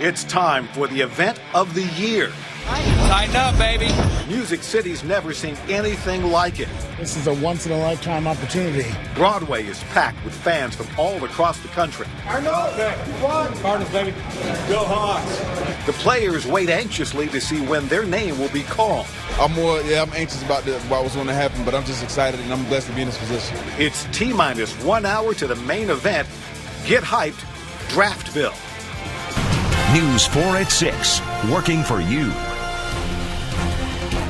It's time for the event of the year. Tighten up, baby. Music City's never seen anything like it. This is a once-in-a-lifetime opportunity. Broadway is packed with fans from all across the country. I know. Cardinals, baby. Go Hawks. The players wait anxiously to see when their name will be called. I'm anxious about what's going to happen, but I'm just excited and I'm blessed to be in this position. It's T-minus 1 hour to the main event. Get hyped, Draftville. News 4 at 6, working for you.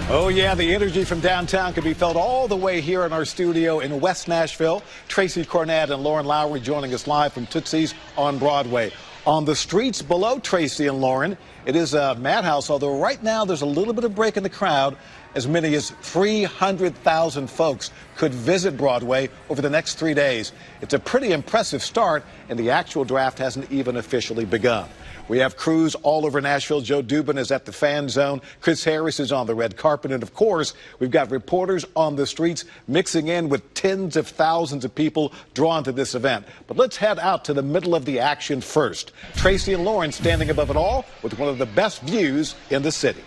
Oh, yeah, the energy from downtown can be felt all the way here in our studio in West Nashville. Tracy Cornett and Lauren Lowry joining us live from Tootsie's on Broadway. On the streets below Tracy and Lauren, it is a madhouse, although right now there's a little bit of break in the crowd. As many as 300,000 folks could visit Broadway over the next 3 days. It's a pretty impressive start, and the actual draft hasn't even officially begun. We have crews all over Nashville. Joe Dubin is at the fan zone. Chris Harris is on the red carpet. And, of course, we've got reporters on the streets mixing in with tens of thousands of people drawn to this event. But let's head out to the middle of the action first. Tracy and Lauren standing above it all with one of the best views in the city.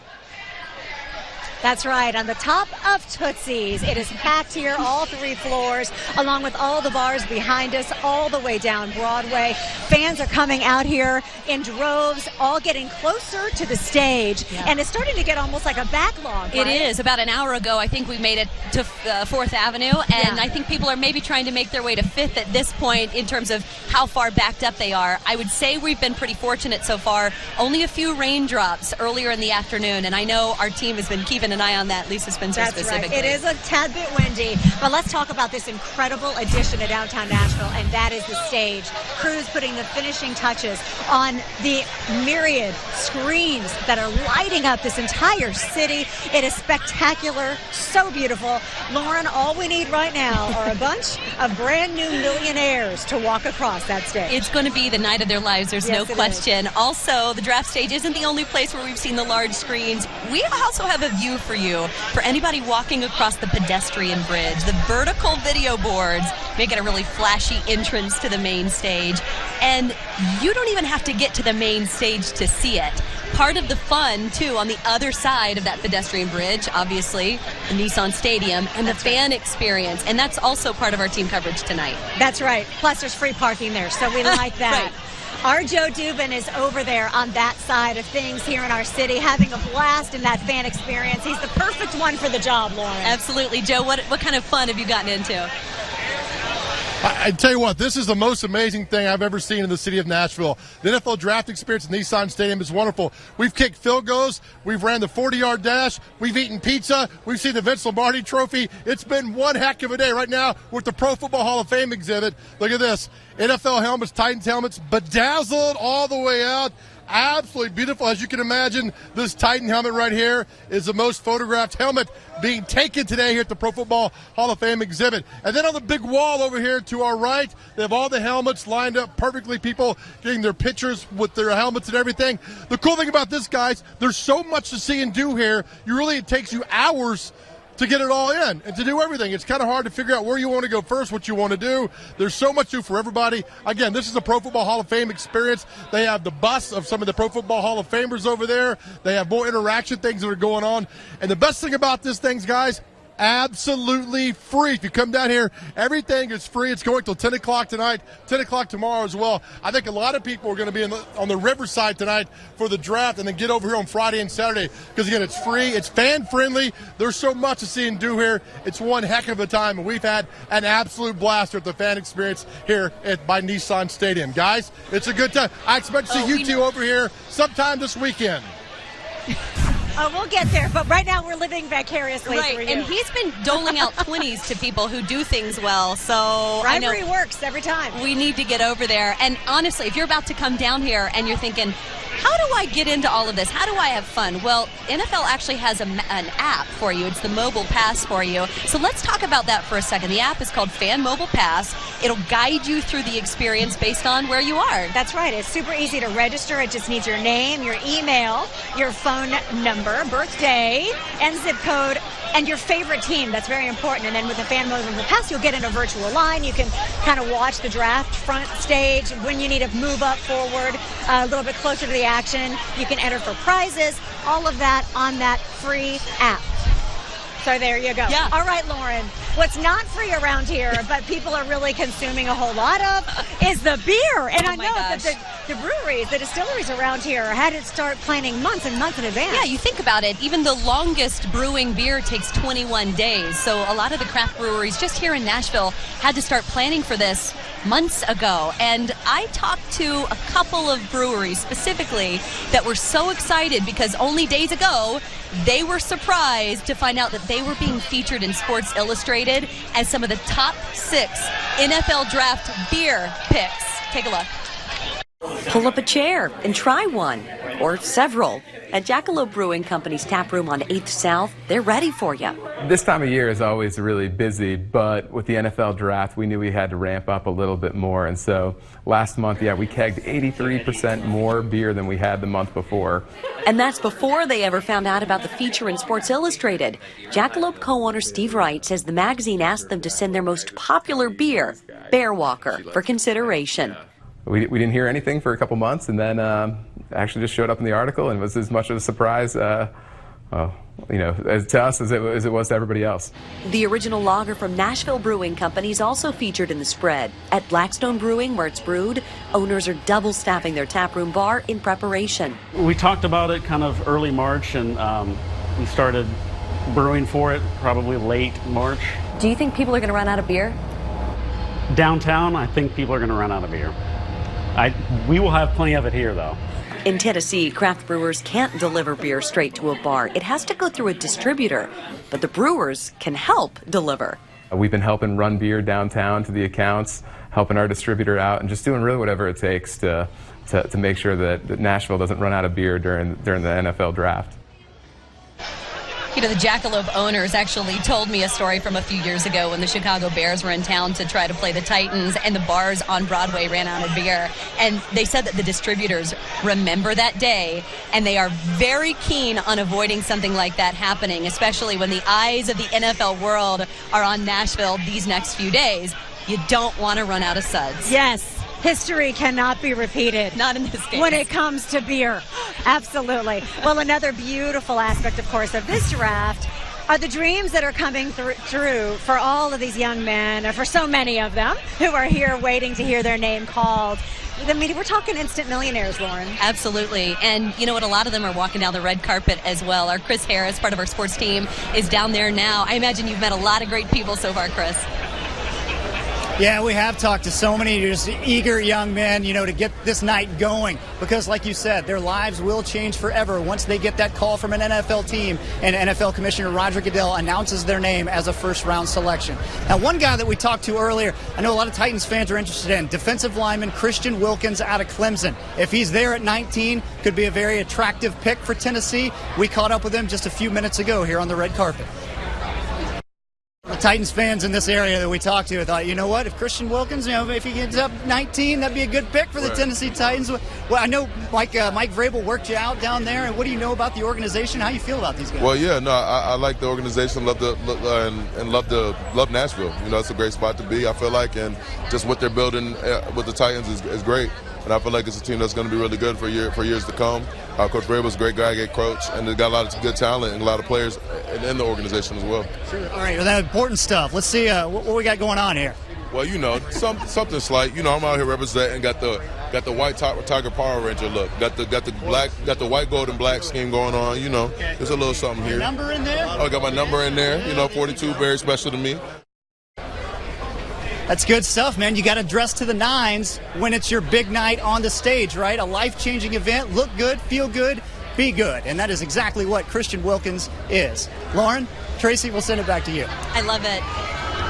That's right, on the top of Tootsie's. It is packed here, all 3 floors, along with all the bars behind us, all the way down Broadway. Fans are coming out here in droves, all getting closer to the stage. Yeah. And it's starting to get almost like a backlog, right? It is. About an hour ago, I think we made it to 4th Avenue, and I think people are maybe trying to make their way to 5th at this point in terms of how far backed up they are. I would say we've been pretty fortunate so far. Only a few raindrops earlier in the afternoon, and I know our team has been keeping an eye on that. Lisa Spencer specifically. Right. It is a tad bit windy, but let's talk about this incredible addition to downtown Nashville, and that is the stage. Crews putting the finishing touches on the myriad screens that are lighting up this entire city. It is spectacular, so beautiful. Lauren, all we need right now are a bunch of brand new millionaires to walk across that stage. It's going to be the night of their lives, there's no question. Also, the draft stage isn't the only place where we've seen the large screens. We also have a view for you, for anybody walking across the pedestrian bridge. The vertical video boards make it a really flashy entrance to the main stage, and you don't even have to get to the main stage to see it. Part of the fun, too, on the other side of that pedestrian bridge, obviously, the Nissan Stadium and the fan experience, and that's also part of our team coverage tonight. That's right. Plus, there's free parking there, so we like that. Right. Our Joe Dubin is over there on that side of things here in our city, having a blast in that fan experience. He's the perfect one for the job, Lauren. Absolutely. Joe, what kind of fun have you gotten into? I tell you what, this is the most amazing thing I've ever seen in the city of Nashville. The NFL draft experience at Nissan Stadium is wonderful. We've kicked field goals. We've ran the 40-yard dash. We've eaten pizza. We've seen the Vince Lombardi trophy. It's been one heck of a day. Right now, we're at the Pro Football Hall of Fame exhibit. Look at this. NFL helmets, Titans helmets, bedazzled all the way out. Absolutely beautiful. As you can imagine, this Titan helmet right here is the most photographed helmet being taken today here at the Pro Football Hall of Fame exhibit. And then on the big wall over here to our right, they have all the helmets lined up perfectly, people getting their pictures with their helmets and everything. The cool thing about this, guys, there's so much to see and do here. It takes you hours to get it all in and to do everything. It's kind of hard to figure out where you want to go first, what you want to do. There's so much to do for everybody. Again, this is the Pro Football Hall of Fame experience. They have the bus of some of the Pro Football Hall of Famers over there. They have more interaction things that are going on. And the best thing about this thing, guys, absolutely free. If you come down here, everything is free. It's going till 10 o'clock tonight, 10 o'clock tomorrow as well. I think a lot of people are going to be on the Riverside tonight for the draft and then get over here on Friday and Saturday because, again, it's free. It's fan-friendly. There's so much to see and do here. It's one heck of a time, and we've had an absolute blast at the fan experience here by Nissan Stadium. Guys, it's a good time. I expect to see you two over here sometime this weekend. Oh, we'll get there, but right now we're living vicariously through you. And he's been doling out 20s to people who do things well, so bribery works every time. We need to get over there. And honestly, if you're about to come down here and you're thinking, how do I get into all of this? How do I have fun? Well, NFL actually has an app for you. It's the Mobile Pass for you. So let's talk about that for a second. The app is called Fan Mobile Pass. It'll guide you through the experience based on where you are. That's right. It's super easy to register. It just needs your name, your email, your phone number, birthday, and zip code and your favorite team. That's very important. And then with the fan mode of the past, you'll get in a virtual line. You can kind of watch the draft front stage. When you need to move up forward a little bit closer to the action, you can enter for prizes. All of that on that free app. So there you go. Yeah. All right, Lauren. What's not free around here, but people are really consuming a whole lot of, is the beer. And I know that the breweries, the distilleries around here had to start planning months and months in advance. Yeah, you think about it. Even the longest brewing beer takes 21 days. So a lot of the craft breweries just here in Nashville had to start planning for this months ago. And I talked to a couple of breweries specifically that were so excited because only days ago they were surprised to find out that they were being featured in Sports Illustrated as some of the top 6 NFL draft beer picks. Take a look. Pull up a chair and try one, or several. At Jackalope Brewing Company's tap room on 8th South, they're ready for you. This time of year is always really busy, but with the NFL draft, we knew we had to ramp up a little bit more. And so last month, we kegged 83% more beer than we had the month before. And that's before they ever found out about the feature in Sports Illustrated. Jackalope co-owner Steve Wright says the magazine asked them to send their most popular beer, Bear Walker, for consideration. We didn't hear anything for a couple months, and then actually just showed up in the article, and was as much of a surprise, to us as it was to everybody else. The original lager from Nashville Brewing Company is also featured in the spread. At Blackstone Brewing, where it's brewed, owners are double staffing their taproom bar in preparation. We talked about it kind of early March, and we started brewing for it probably late March. Do you think people are going to run out of beer? Downtown, I think people are going to run out of beer. We will have plenty of it here, though. In Tennessee, craft brewers can't deliver beer straight to a bar. It has to go through a distributor, but the brewers can help deliver. We've been helping run beer downtown to the accounts, helping our distributor out, and just doing really whatever it takes to make sure that Nashville doesn't run out of beer during the NFL draft. You know, the Jackalope owners actually told me a story from a few years ago when the Chicago Bears were in town to try to play the Titans, and the bars on Broadway ran out of beer. And they said that the distributors remember that day, and they are very keen on avoiding something like that happening, especially when the eyes of the NFL world are on Nashville these next few days. You don't want to run out of suds. Yes. History cannot be repeated. Not in this case. When it comes to beer. Absolutely. Well, another beautiful aspect, of course, of this draft are the dreams that are coming through for all of these young men, or for so many of them, who are here waiting to hear their name called. I mean, we're talking instant millionaires, Lauren. Absolutely. And you know what? A lot of them are walking down the red carpet as well. Our Chris Harris, part of our sports team, is down there now. I imagine you've met a lot of great people so far, Chris. Yeah, we have talked to so many just eager young men, to get this night going. Because like you said, their lives will change forever once they get that call from an NFL team and NFL Commissioner Roger Goodell announces their name as a first-round selection. Now, one guy that we talked to earlier, I know a lot of Titans fans are interested in, defensive lineman Christian Wilkins out of Clemson. If he's there at 19, could be a very attractive pick for Tennessee. We caught up with him just a few minutes ago here on the red carpet. The Titans fans in this area that we talked to thought, you know what, if Christian Wilkins, if he gets up 19, that'd be a good pick for the Tennessee Titans. Well, I know Mike Vrabel worked you out down there, and what do you know about the organization? How you feel about these guys? Well, yeah, no, I like the organization, love Nashville. It's a great spot to be, I feel like, and just what they're building with the Titans is great. And I feel like it's a team that's going to be really good for years to come. Coach Vrabel's a great guy, great coach, and they've got a lot of good talent and a lot of players in the organization as well. Sure. All right, well, that important stuff. Let's see what we got going on here. Well, something slight. I'm out here representing. Got the white Tiger Power Ranger look. Got the white, gold, and black scheme going on. There's a little something here. Your number in there? Oh, I got my number in there. 42, very special to me. That's good stuff, man. You got to dress to the nines when it's your big night on the stage, right? A life-changing event. Look good, feel good, be good. And that is exactly what Christian Wilkins is. Lauren, Tracy, we'll send it back to you. I love it.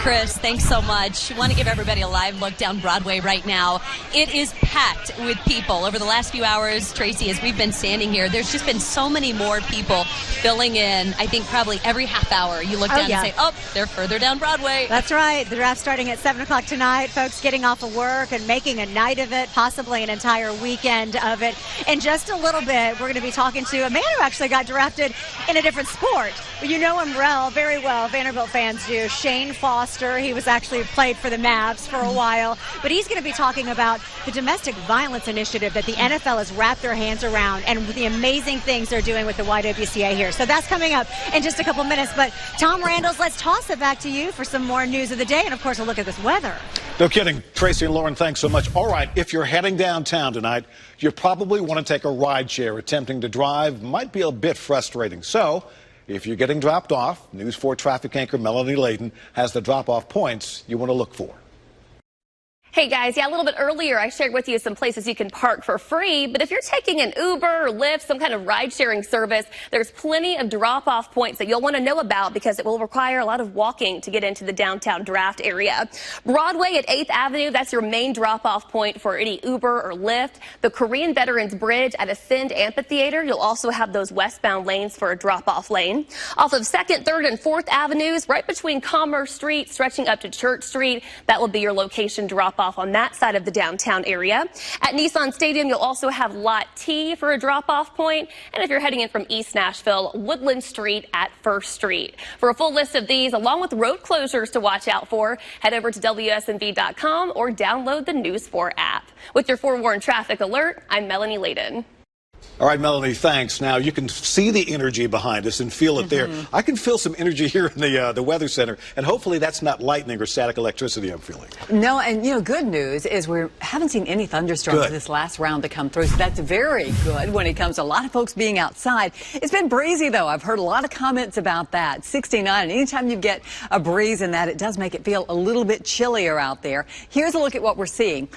Chris, thanks so much. I want to give everybody a live look down Broadway right now. It is packed with people. Over the last few hours, Tracy, as we've been standing here, there's just been so many more people filling in. I think probably every half hour you look down and say, oh, they're further down Broadway. That's right. The draft starting at 7 o'clock tonight. Folks getting off of work and making a night of it, possibly an entire weekend of it. In just a little bit, we're going to be talking to a man who actually got drafted in a different sport. You know him very well. Vanderbilt fans do. Shane Foster. He was actually played for the Mavs for a while. But he's going to be talking about the domestic violence initiative that the NFL has wrapped their hands around and the amazing things they're doing with the YWCA here. So that's coming up in just a couple minutes. But Tom Randalls, let's toss it back to you for some more news of the day. And, of course, a look at this weather. No kidding. Tracy and Lauren, thanks so much. All right, if you're heading downtown tonight, you probably want to take a ride share. Attempting to drive might be a bit frustrating. So if you're getting dropped off, News 4 traffic anchor Melanie Layden has the drop-off points you want to look for. Hey guys, a little bit earlier I shared with you some places you can park for free, but if you're taking an Uber or Lyft, some kind of ride-sharing service, there's plenty of drop-off points that you'll want to know about because it will require a lot of walking to get into the downtown Draft area. Broadway at 8th Avenue, that's your main drop-off point for any Uber or Lyft. The Korean Veterans Bridge at Ascend Amphitheater, you'll also have those westbound lanes for a drop-off lane. Off of 2nd, 3rd, and 4th Avenues, right between Commerce Street, stretching up to Church Street, that will be your location drop-off on that side of the downtown area. At Nissan Stadium, you'll also have Lot T for a drop-off point. And if you're heading in from East Nashville, Woodland Street at 1st Street. For a full list of these, along with road closures to watch out for, head over to WSNV.com or download the News 4 app. With your forewarned traffic alert, I'm Melanie Layden. All right, Melanie, thanks. Now, you can see the energy behind us and feel it there. I can feel some energy here in the Weather Center, and hopefully that's not lightning or static electricity I'm feeling. No, and, good news is we haven't seen any thunderstorms this last round to come through, so that's very good when it comes to a lot of folks being outside. It's been breezy, though. I've heard a lot of comments about that. 69, and anytime you get a breeze in that, it does make it feel a little bit chillier out there. Here's a look at what we're seeing.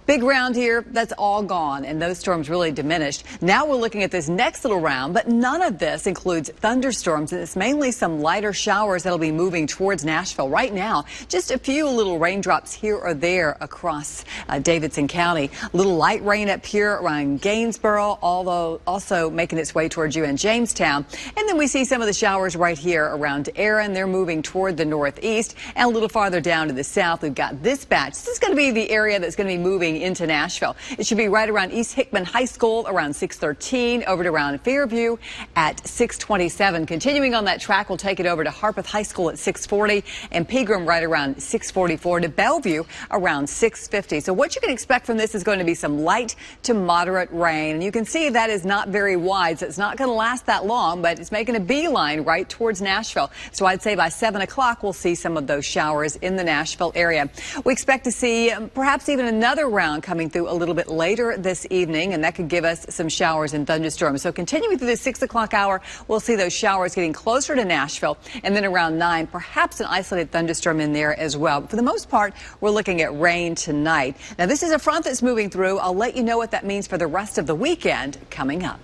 Big round here, that's all gone, and those storms really diminished. Now we're looking at this next little round, but none of this includes thunderstorms. It's mainly some lighter showers that'll be moving towards Nashville. Right now, just a few little raindrops here or there across Davidson County. A little light rain up here around Gainesboro, although also making its way towards you in Jamestown. And then we see some of the showers right here around Erin. They're moving toward the northeast. And a little farther down to the south, we've got this batch. This is going to be the area that's going to be moving into Nashville. It should be right around East Hickman High School around 6:13, over to around Fairview at 6:27. Continuing on that track, we'll take it over to Harpeth High School at 6:40 and Pegram right around 6:44 to Bellevue around 6:50. So what you can expect from this is going to be some light to moderate rain. And you can see that is not very wide, so it's not going to last that long, but it's making a beeline right towards Nashville. So I'd say by 7 o'clock, we'll see some of those showers in the Nashville area. We expect to see perhaps even another round coming through a little bit later this evening, and that could give us some showers and thunderstorms. So continuing through the 6 o'clock hour, we'll see those showers getting closer to Nashville, and then around 9, perhaps an isolated thunderstorm in there as well. But for the most part, we're looking at rain tonight. Now, this is a front that's moving through. I'll let you know what that means for the rest of the weekend coming up.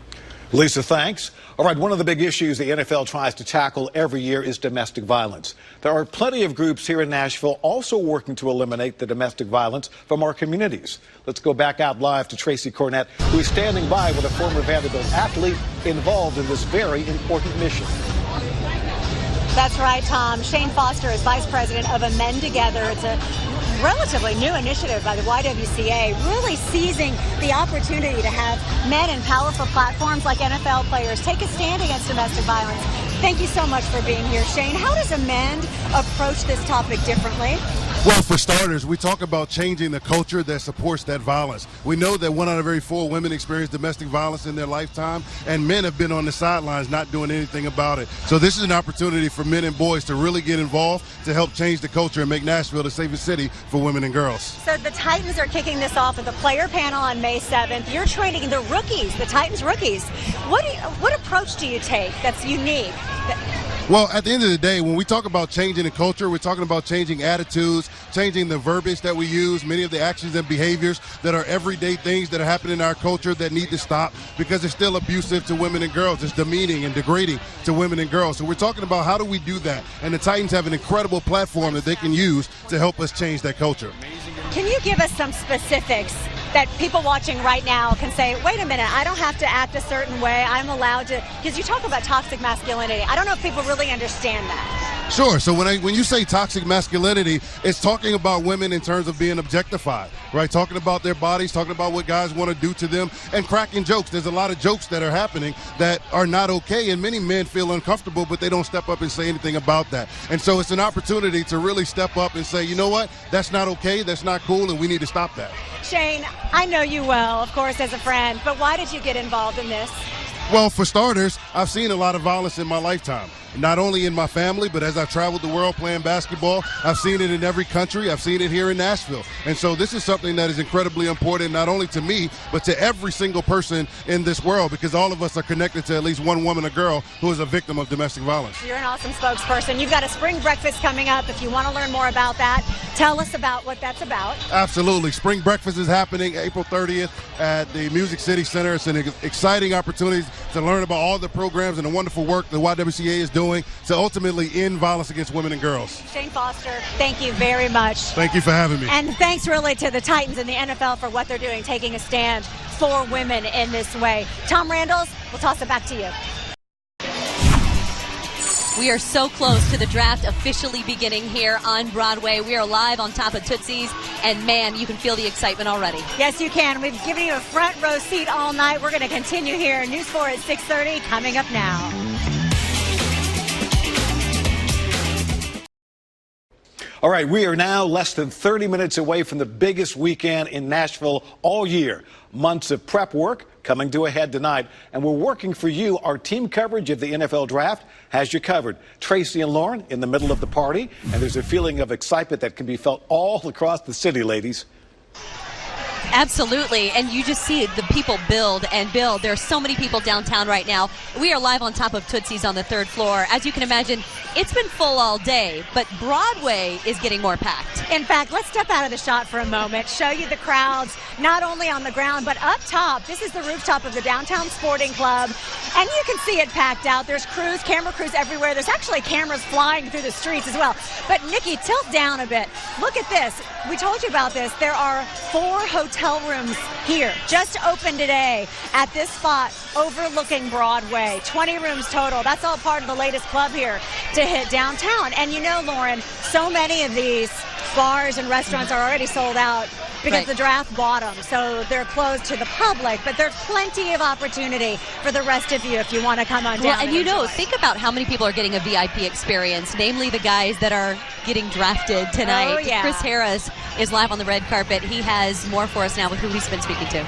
Lisa, thanks. All right, one of the big issues the NFL tries to tackle every year is domestic violence. There are plenty of groups here in Nashville also working to eliminate the domestic violence from our communities. Let's go back out live to Tracy Cornett, who is standing by with a former Vanderbilt athlete involved in this very important mission. That's right, Tom. Shane Foster is vice president of Amend Together. It's a relatively new initiative by the YWCA, really seizing the opportunity to have men in powerful platforms like NFL players take a stand against domestic violence. Thank you so much for being here, Shane. How does Amend approach this topic differently? Well, for starters, we talk about changing the culture that supports that violence. We know that 1 out of every 4 women experience domestic violence in their lifetime, and men have been on the sidelines not doing anything about it. So this is an opportunity for men and boys to really get involved to help change the culture and make Nashville the safest city for women and girls. So the Titans are kicking this off with the player panel on May 7th. You're training the rookies, the Titans rookies. What approach do you take that's unique? Well, at the end of the day, when we talk about changing the culture, we're talking about changing attitudes, changing the verbiage that we use, many of the actions and behaviors that are everyday things that are happening in our culture that need to stop because it's still abusive to women and girls. It's demeaning and degrading to women and girls. So we're talking about how do we do that? And the Titans have an incredible platform that they can use to help us change that culture. Can you give us some specifics that people watching right now can say, wait a minute, I don't have to act a certain way. I'm allowed to, because you talk about toxic masculinity. I don't know if people really understand that. Sure. So when you say toxic masculinity, it's talking about women in terms of being objectified, right? Talking about their bodies, talking about what guys want to do to them, and cracking jokes. There's a lot of jokes that are happening that are not okay, and many men feel uncomfortable, but they don't step up and say anything about that. And so it's an opportunity to really step up and say, you know what, that's not okay, that's not cool, and we need to stop that. Shane, I know you well, of course, as a friend, but why did you get involved in this? Well, for starters, I've seen a lot of violence in my lifetime. Not only in my family, but as I've traveled the world playing basketball, I've seen it in every country. I've seen it here in Nashville. And so this is something that is incredibly important, not only to me, but to every single person in this world, because all of us are connected to at least one woman or girl who is a victim of domestic violence. You're an awesome spokesperson. You've got a spring breakfast coming up. If you want to learn more about that, tell us about what that's about. Absolutely. Spring breakfast is happening April 30th at the Music City Center. It's an exciting opportunity to learn about all the programs and the wonderful work the YWCA is doing to ultimately end violence against women and girls. Shane Foster, thank you very much. Thank you for having me. And thanks really to the Titans and the NFL for what they're doing, taking a stand for women in this way. Tom Randalls, we'll toss it back to you. We are so close to the draft officially beginning here on Broadway. We are live on top of Tootsie's, and man, you can feel the excitement already. Yes, you can. We've given you a front row seat all night. We're going to continue here. News 4 at 6:30 coming up now. All right, we are now less than 30 minutes away from the biggest weekend in Nashville all year. Months of prep work coming to a head tonight, and we're working for you. Our team coverage of the NFL Draft has you covered. Tracy and Lauren in the middle of the party, and there's a feeling of excitement that can be felt all across the city, ladies. Absolutely, and you just see the people build and build. There are so many people downtown right now. We are live on top of Tootsie's on the 3rd floor. As you can imagine, it's been full all day, but Broadway is getting more packed. In fact, let's step out of the shot for a moment, show you the crowds, not only on the ground, but up top. This is the rooftop of the Downtown Sporting Club, and you can see it packed out. There's crews, camera crews everywhere. There's actually cameras flying through the streets as well. But Nikki, tilt down a bit. Look at this. We told you about this. There are 4 hotel rooms here, just opened today at this spot overlooking Broadway. 20 rooms total. That's all part of the latest club here to hit downtown. And you know, Lauren, so many of these bars and restaurants are already sold out because the draft bought them, so they're closed to the public, but there's plenty of opportunity for the rest of you if you want to come on down. Well, and you know, think about how many people are getting a VIP experience, namely the guys that are getting drafted tonight. Oh, yeah. Chris Harris is live on the red carpet. He has more for us now with who he's been speaking to.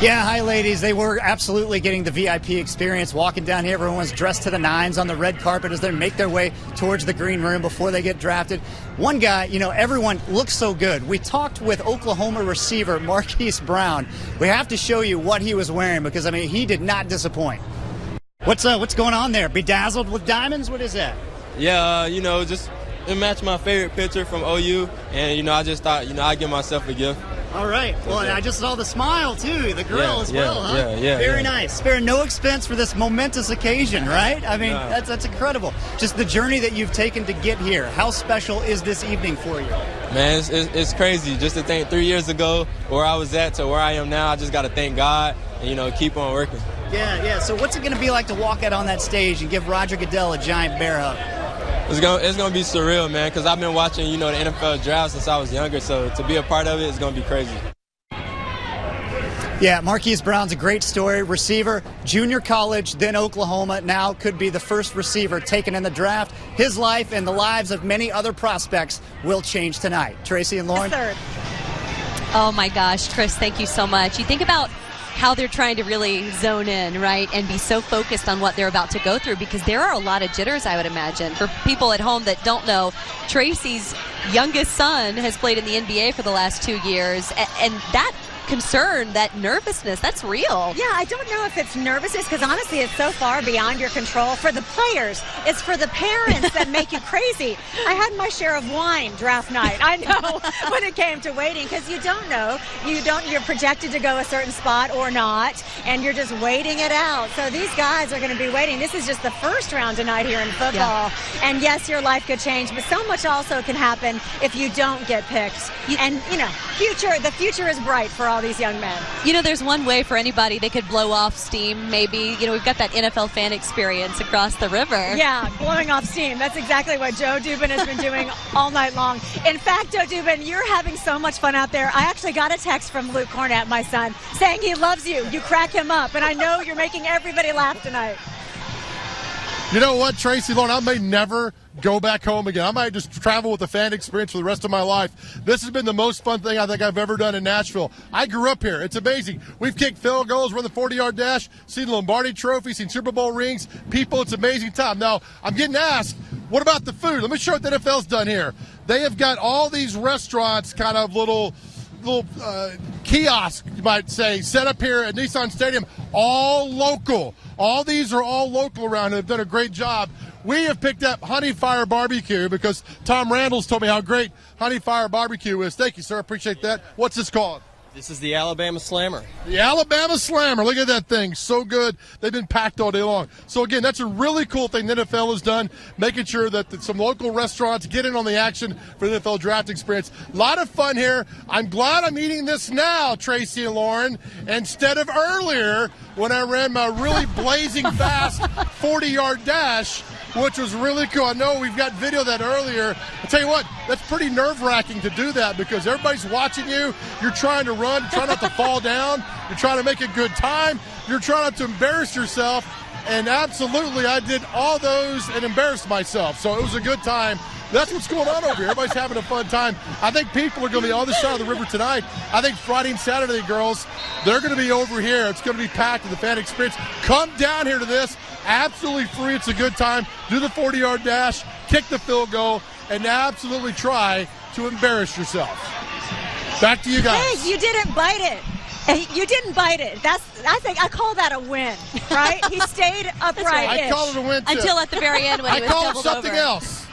Yeah, hi, ladies. They were absolutely getting the VIP experience. Walking down here, everyone's dressed to the nines on the red carpet as they make their way towards the green room before they get drafted. One guy, you know, everyone looks so good. We talked with Oklahoma receiver Marquise Brown. We have to show you what he was wearing because, I mean, he did not disappoint. What's going on there? Bedazzled with diamonds? What is that? Yeah, you know, just it matched my favorite picture from OU, and, you know, I just thought, you know, I'd give myself a gift. All right. Well, and I just saw the smile, too, the grill as well, huh? Yeah. Very nice. Sparing no expense for this momentous occasion, right? I mean, that's incredible. Just the journey that you've taken to get here. How special is this evening for you? Man, it's crazy. Just to think 3 years ago where I was at to where I am now, I just got to thank God and, you know, keep on working. Yeah. So what's it going to be like to walk out on that stage and give Roger Goodell a giant bear hug? It's gonna be surreal, man, because I've been watching, you know, the NFL draft since I was younger, so to be a part of it is gonna be crazy. Yeah, Marquise Brown's a great story. Receiver, junior college, then Oklahoma, now could be the first receiver taken in the draft. His life and the lives of many other prospects will change tonight. Tracy and Lauren. Oh my gosh, Chris, thank you so much. You think about how they're trying to really zone in, right, and be so focused on what they're about to go through, because there are a lot of jitters, I would imagine. For people at home that don't know, Tracy's youngest son has played in the NBA for the last 2 years, and that concern, that nervousness, that's real. Yeah, I don't know if it's nervousness because honestly it's so far beyond your control. For the players, it's for the parents that make you crazy. I had my share of wine draft night. I know when it came to waiting because you don't know. You're projected to go a certain spot or not, and you're just waiting it out. So these guys are going to be waiting. This is just the first round tonight here in football. Yeah. And yes, your life could change, but so much also can happen if you don't get picked. And, the future is bright for all these young men. There's one way for anybody they could blow off steam. Maybe, we've got that NFL fan experience across the river. Yeah, blowing off steam. That's exactly what Joe Dubin has been doing all night long. In fact, Joe Dubin, you're having so much fun out there. I actually got a text from Luke Cornett, my son, saying he loves you. You crack him up, and I know you're making everybody laugh tonight. You know what, Tracy, Lauren, I may never go back home again. I might just travel with the fan experience for the rest of my life. This has been the most fun thing I think I've ever done in Nashville. I grew up here. It's amazing. We've kicked field goals, run the 40-yard dash, seen the Lombardi Trophy, seen Super Bowl rings. People, it's an amazing time. Now, I'm getting asked, what about the food? Let me show you what the NFL's done here. They have got all these restaurants, kind of little kiosk, you might say, set up here at Nissan Stadium, all local. All these are all local around here. They've done a great job. We have picked up Honey Fire Barbecue because Tom Randall's told me how great Honey Fire Barbecue is. Thank you, sir. Appreciate that. What's this called? This is the Alabama Slammer. The Alabama Slammer. Look at that thing. So good. They've been packed all day long. So, again, that's a really cool thing the NFL has done, making sure that some local restaurants get in on the action for the NFL draft experience. A lot of fun here. I'm glad I'm eating this now, Tracy and Lauren, instead of earlier when I ran my really blazing fast 40-yard dash, which was really cool. I know we've got video of that earlier. I'll tell you what, that's pretty nerve-wracking to do that because everybody's watching you. You're trying to run, try not to fall down. You're trying to make a good time. You're trying not to embarrass yourself. And absolutely, I did all those and embarrassed myself. So it was a good time. That's what's going on over here. Everybody's having a fun time. I think people are going to be on this side of the river tonight. I think Friday and Saturday, girls, they're going to be over here. It's going to be packed with the fan experience. Come down here to this. Absolutely free. It's a good time. Do the 40-yard dash, kick the field goal, and absolutely try to embarrass yourself. Back to you guys. Hey, you didn't bite it. You didn't bite it. I call that a win, right? He stayed upright. I call it a win, too. Until at the very end when he was doubled over. I call it something else.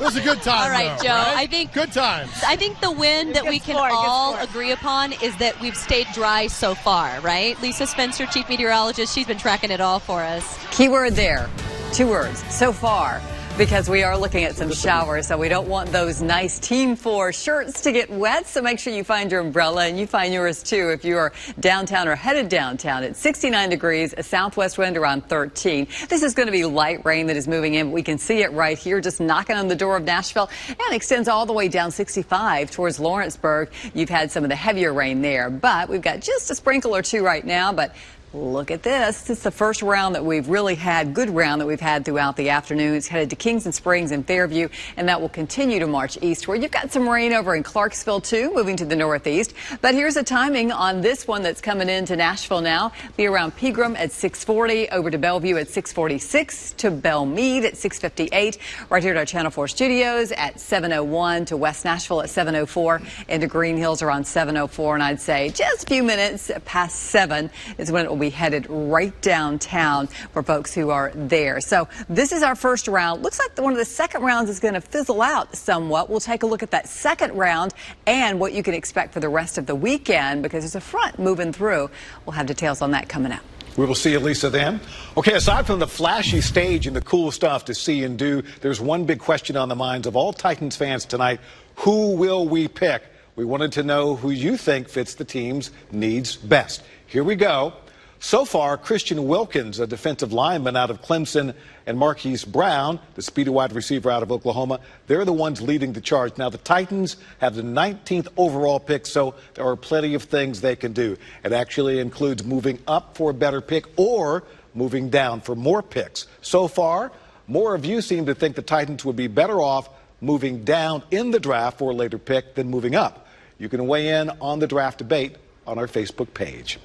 It was a good time. All right, though, Joe. right? I think good times. I think the win that we can all agree upon is that we've stayed dry so far, right? Lisa Spencer, chief meteorologist, she's been tracking it all for us. Keyword there, 2 words, so far. Because we are looking at some showers, so we don't want those nice Team 4 shirts to get wet. So make sure you find your umbrella, and you find yours too if you are downtown or headed downtown. It's 69 degrees, a southwest wind around 13. This is going to be light rain that is moving in. We can see it right here, just knocking on the door of Nashville, and extends all the way down 65 towards Lawrenceburg. You've had some of the heavier rain there, but we've got just a sprinkle or two right now. But look at this. It's the first round that we've really had, good round that we've had throughout the afternoon. It's headed to Kingston Springs and Fairview, and that will continue to march eastward. You've got some rain over in Clarksville, too, moving to the northeast. But here's the timing on this one that's coming into Nashville now. Be around Pegram at 6:40, over to Bellevue at 6:46, to Belmead at 6:58, right here at our Channel 4 studios at 7:01, to West Nashville at 7:04, and to Green Hills around 7:04. And I'd say just a few minutes past 7 is when it will be headed right downtown for folks who are there. So this is our first round. Looks like one of the second rounds is going to fizzle out somewhat. We'll take a look at that second round and what you can expect for the rest of the weekend because there's a front moving through. We'll have details on that coming up. We will see you, Lisa, then. Okay, aside from the flashy stage and the cool stuff to see and do, there's one big question on the minds of all Titans fans tonight. Who will we pick? We wanted to know who you think fits the team's needs best. Here we go. So far, Christian Wilkins, a defensive lineman out of Clemson, and Marquise Brown, the speedy wide receiver out of Oklahoma, they're the ones leading the charge. Now, the Titans have the 19th overall pick, so there are plenty of things they can do. It actually includes moving up for a better pick or moving down for more picks. So far, more of you seem to think the Titans would be better off moving down in the draft for a later pick than moving up. You can weigh in on the draft debate on our Facebook page.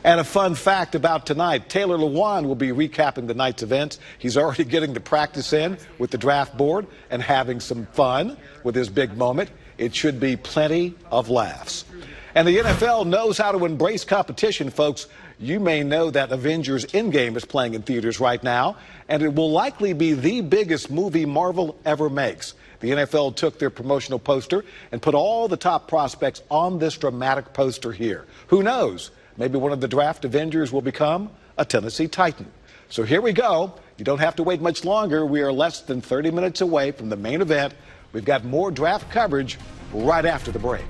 And a fun fact about tonight, Taylor LeWan will be recapping the night's events. He's already getting the practice in with the draft board and having some fun with his big moment. It should be plenty of laughs. And the NFL knows how to embrace competition, folks. You may know that Avengers Endgame is playing in theaters right now, and it will likely be the biggest movie Marvel ever makes. The NFL took their promotional poster and put all the top prospects on this dramatic poster here. Who knows? Maybe one of the draft Avengers will become a Tennessee Titan. So here we go. You don't have to wait much longer. We are less than 30 minutes away from the main event. We've got more draft coverage right after the break.